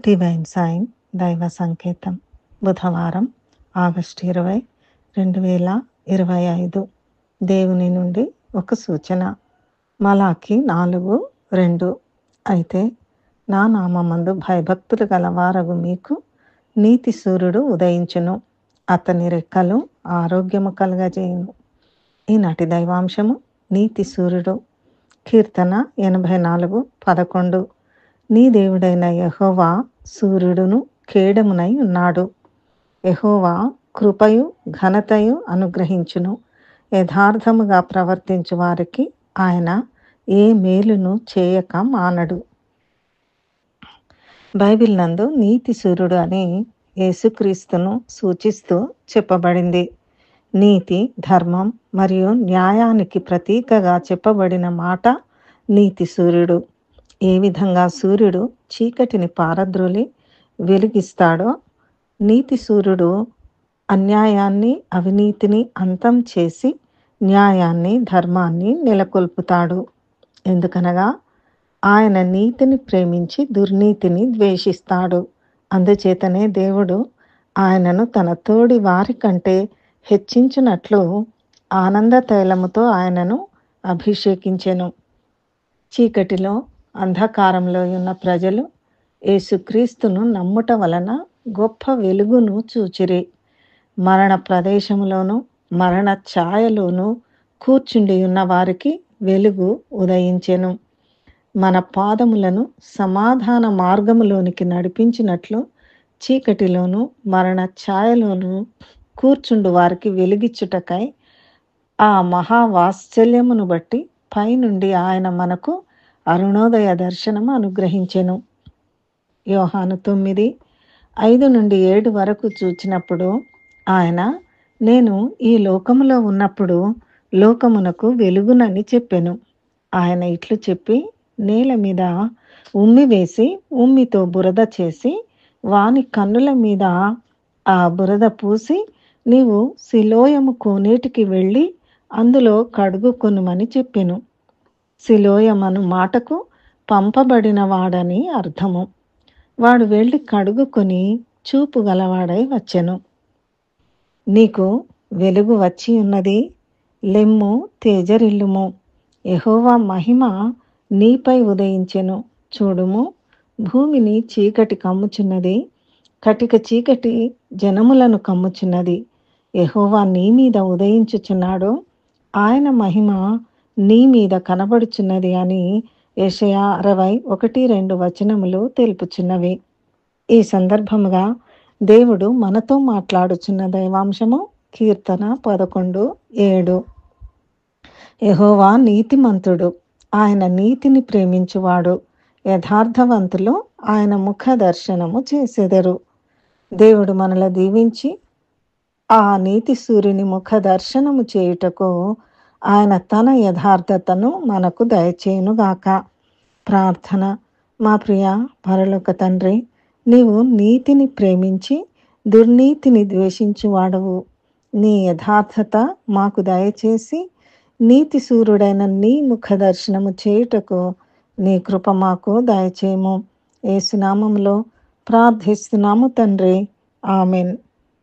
Divine sign దైవ సంకేతం బుధవారం ఆగస్టు 20, 2025 దేవుని నుండి ఒక సూచన. మలాకి 4:2 అయితే నా నామమందు భయభక్తులు గలవారగు మీకు నీతి సూర్యుడు ఉదయించును, అతని రెక్కలు ఆరోగ్యము కలుగజేయును. ఈనాటి దైవాంశము నీతి సూర్యుడు. కీర్తన 84:11 నీ దేవుడైన యెహోవా సూర్యుడును కేడమునై ఉన్నాడు. యెహోవా కృపయు ఘనతయు అనుగ్రహించును. యథార్థముగా ప్రవర్తించు వారికి ఆయన ఏ మేలును చేయక మానడు. బైబిల్ నందు నీతి సూర్యుడు అని యేసుక్రీస్తును సూచిస్తూ చెప్పబడింది. నీతి, ధర్మం మరియు న్యాయానికి ప్రతీకగా చెప్పబడిన మాట నీతి సూర్యుడు. ఏ విధంగా సూర్యుడు చీకటిని పారద్రోలి వెలిగిస్తాడో, నీతి సూర్యుడు అన్యాయాన్ని, అవినీతిని అంతం చేసి న్యాయాన్ని, ధర్మాన్ని నెలకొల్పుతాడు. ఎందుకనగా ఆయన నీతిని ప్రేమించి దుర్నీతిని ద్వేషిస్తాడు. అందుచేతనే దేవుడు ఆయనను తన తోడి వారి కంటే హెచ్చించినట్లు ఆనంద తైలముతో ఆయనను అభిషేకించెను. చీకటిలో, అంధకారంలో ఉన్న ప్రజలు యేసుక్రీస్తును నమ్ముట వలన గొప్ప వెలుగును చూచిరి. మరణ ప్రదేశములోను, మరణ ఛాయలోను కూర్చుండి ఉన్న వారికి వెలుగు ఉదయించెను. మన పాదములను సమాధాన మార్గములోనికి నడిపించినట్లు చీకటిలోను, మరణ ఛాయలోను కూర్చుండు వారికి వెలిగిచ్చుటకై ఆ మహావాత్సల్యమును బట్టి పైనుండి ఆయన మనకు అరుణోదయ దర్శనము అనుగ్రహించెను. యోహాను 9:5-7 వరకు చూచినప్పుడు ఆయన, నేను ఈ లోకములో ఉన్నప్పుడు లోకమునకు వెలుగునని చెప్పెను. ఆయన ఇట్లు చెప్పి నేల మీద ఉమ్మి వేసి ఉమ్మితో బురద చేసి వాని కన్నుల మీద ఆ బురద పూసి, నీవు సిలోయము కోనేటికి వెళ్ళి అందులో కడుగుకొనుమని చెప్పెను. సిలోయమను మాటకు పంపబడిన వాడని అర్థము. వాడు వెళ్ళి కడుగుకొని చూపు గలవాడై వచ్చెను. నీకు వెలుగు వచ్చి ఉన్నది, లెమ్ము, తేజరిల్లుము, యెహోవా మహిమ నీపై ఉదయించెను. చూడుము, భూమిని చీకటి కమ్ముచున్నది, కటిక చీకటి జనములను కమ్ముచున్నది. యెహోవా నీ మీద ఉదయించుచున్నాడు, ఆయన మహిమ నీ మీద కనబడుచున్నది అని యెషయా 60:1-2 వచనములు తెలుపుచున్నవి. ఈ సందర్భముగా దేవుడు మనతో మాట్లాడుచున్న దైవాంశము కీర్తన 11:7. యెహోవా నీతిమంతుడు, ఆయన నీతిని ప్రేమించువాడు. యథార్థవంతులు ఆయన ముఖ దర్శనము చేసెదరు. దేవుడు మనల దీవించి ఆ నీతి సూర్యుని ముఖ దర్శనము చేయుటకు ఆయన తన యథార్థతను మనకు దయచేయునుగాక. ప్రార్థన. మా ప్రియ పరలోక తండ్రి, నీవు నీతిని ప్రేమించి దుర్నీతిని ద్వేషించువాడవు. నీ యథార్థత మాకు దయచేసి నీతి సూర్యుడైన నీ ముఖ దర్శనము చేయుటకు నీ కృప మాకు దయచేయము. యేసు నామములో ప్రార్థిస్తున్నాము తండ్రి. ఆమెన్.